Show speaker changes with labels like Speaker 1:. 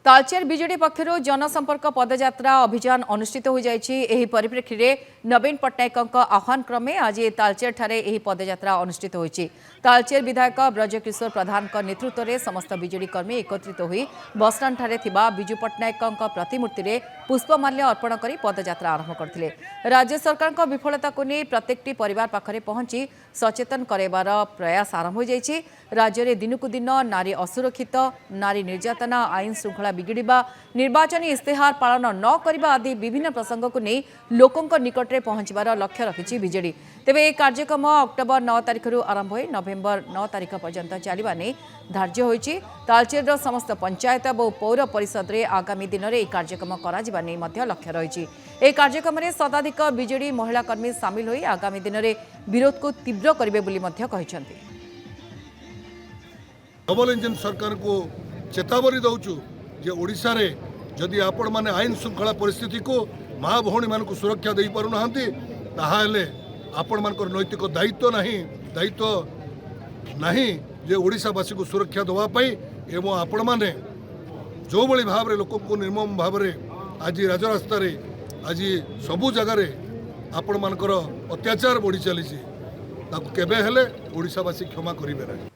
Speaker 1: Talcher BJD पक्षर जनसंपर्क पदयात्रा अभियान अनुष्ठित हो जाए परिप्रेक्षी में नवीन पट्टनायक आह्वान क्रमे आज तालचेर ठारे यह पदयात्रा अनुष्ठित होती। तालचेर विधायक ब्रजकिशोर प्रधान नेतृत्व में समस्त बीजेडी कर्मी एकत्रित होई बसस्टाण्ड ठारे थिबा विजु पट्टनायक प्रतिमूर्ति में पुष्पमाल्य अर्पण कर पदयात्रा आरंभ करथिले। राज्य सरकार विफलता को नहीं प्रत्येकटी परिवार पाखरे पहुंची सचेतन करार प्रयास आरंभ हो जाइए। राज्य में दिनकू दिन नारी असुरक्षित, नारी निर्यातना, आईन श्रृंखला बिगिड़ा, निर्वाचनी इस्तेहार पालन न करने आदि विभिन्न प्रसंग को नहीं लोकों निकट में पहुंचार लक्ष्य रखी बीजेडी। तेबे यह कार्यक्रम अक्टोबर 9 तारिख आरंभ हो नवेम्बर 9 तारिख पर्यंत चलवा नहीं धार्य होती। तालचेर समस्त पंचायत और पौर परिषद में आगामी दिन में यह कार्यक्रम कर लक्ष्य रही। यह कार्यक्रम में शताधिक बीजेडी महिला कर्मी सामिल हो आगामी दिन में विरोध को तीव्र करेंगे।
Speaker 2: डबल इंजन सरकार को चेतावनी दौचु जे ओडिशा रे जदि आपण माने आईन श्रृंखला परिस्थिति को माँ भौणी मान को सुरक्षा दे पारु नाहंती ताहाले आपण मानकर नैतिक दायित्व नहीं जे ओडिशावासी को सुरक्षा देवा पाई एवं आपण माने जो बड़ी भाव रे लोक को निर्मम भाव रे आज राजरास्ता रे आज सबु जगह रे आपण मानकर अत्याचार बढ़ी चली ताकू केबे हेले ओडिशावासी क्षमा करिबे नहीं।